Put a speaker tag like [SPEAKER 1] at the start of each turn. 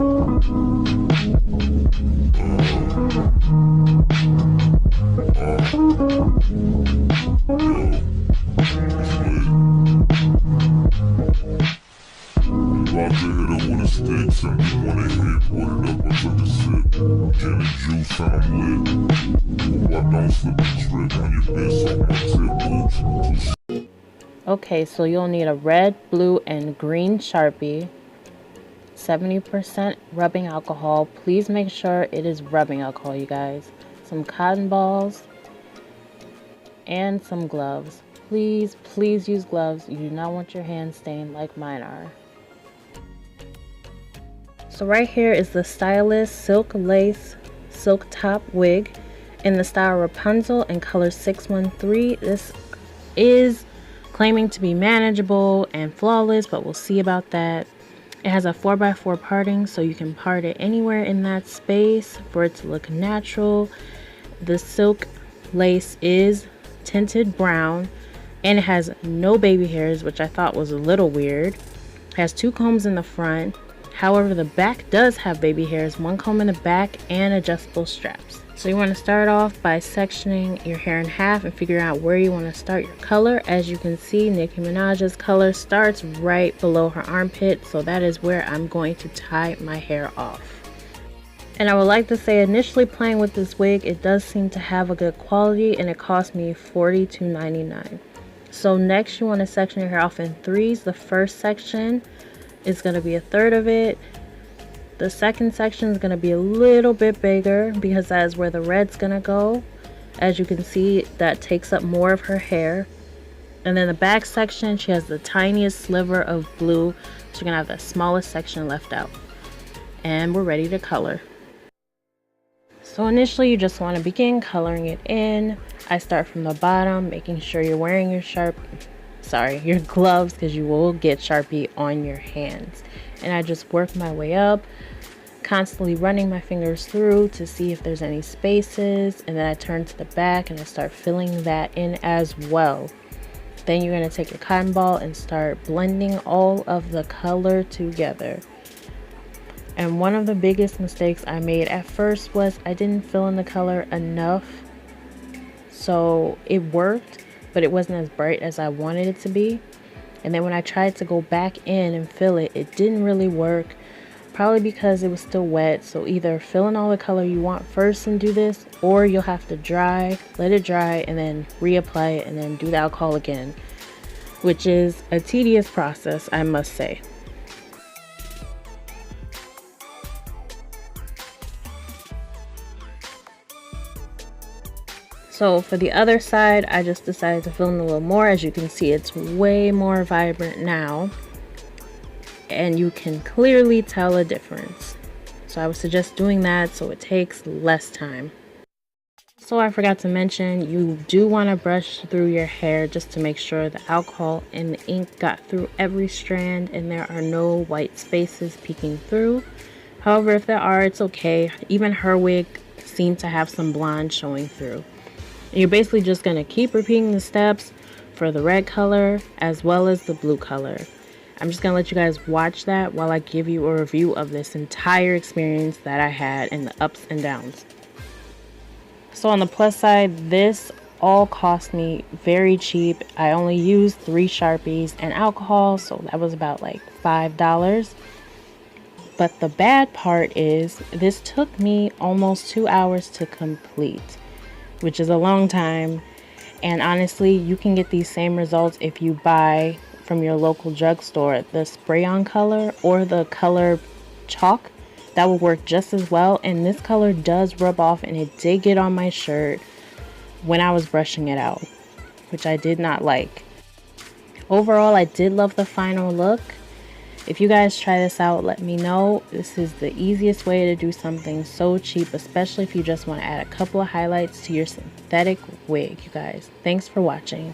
[SPEAKER 1] About to hit it with a stick, something wanna hit, pour it up and took a sip. Gin and juice and I'm lit. Hope I don't slip and trip on your bitch off my tip, oops.
[SPEAKER 2] Okay, so you'll need a red, blue, and green Sharpie, 70% rubbing alcohol. Please make sure it is rubbing alcohol, you guys. Some cotton balls, and some gloves. Please, please use gloves. You do not want your hands stained like mine are. So right here is the Stylist Silk Lace Silk Top Wig in the style Rapunzel in color 613. This is claiming to be manageable and flawless, but we'll see about that. It has a 4x4 parting, so you can part it anywhere in that space for it to look natural. The silk lace is tinted brown and it has no baby hairs, which I thought was a little weird. It has 2 combs in the front. However, the back does have baby hairs, 1 comb in the back and adjustable straps. So you want to start off by sectioning your hair in half and figure out where you want to start your color. As you can see, Nicki Minaj's color starts right below her armpit, so that is where I'm going to tie my hair off. And I would like to say, initially playing with this wig, it does seem to have a good quality, and it cost me $42.99. So next you want to section your hair off in threes. The first section is going to be 1/3 of it. The second section is going to be a little bit bigger because that is where the red's going to go. As you can see, that takes up more of her hair. And then the back section, she has the tiniest sliver of blue, so you're going to have the smallest section left out. And we're ready to color. So initially you just want to begin coloring it in. I start from the bottom, making sure you're wearing your gloves, because you will get Sharpie on your hands. And I just work my way up, constantly running my fingers through to see if there's any spaces, and then I turn to the back and I start filling that in as well. Then you're going to take your cotton ball and start blending all of the color together. And one of the biggest mistakes I made at first was I didn't fill in the color enough. So it worked, but it wasn't as bright as I wanted it to be. And then when I tried to go back in and fill it, it didn't really work. Probably because it was still wet. So either fill in all the color you want first and do this, or you'll have to dry, let it dry, and then reapply it and then do the alcohol again, which is a tedious process, I must say. So for the other side, I just decided to fill in a little more. As you can see, it's way more vibrant now, and you can clearly tell a difference. So I would suggest doing that so it takes less time. So I forgot to mention, you do want to brush through your hair just to make sure the alcohol and the ink got through every strand and there are no white spaces peeking through. However, if there are, it's okay. Even her wig seemed to have some blonde showing through. And you're basically just going to keep repeating the steps for the red color as well as the blue color. I'm just going to let you guys watch that while I give you a review of this entire experience that I had and the ups and downs. So on the plus side, this all cost me very cheap. I only used 3 Sharpies and alcohol, so that was about like $5. But the bad part is this took me almost 2 hours to complete, which is a long time. And honestly, you can get these same results if you buy from your local drugstore the spray-on color or the color chalk. That will work just as well, and this color does rub off, and it did get on my shirt when I was brushing it out, which I did not like. Overall, I did love the final look. If you guys try this out, let me know. This is the easiest way to do something so cheap, especially if you just want to add a couple of highlights to your synthetic wig, you guys. Thanks for watching.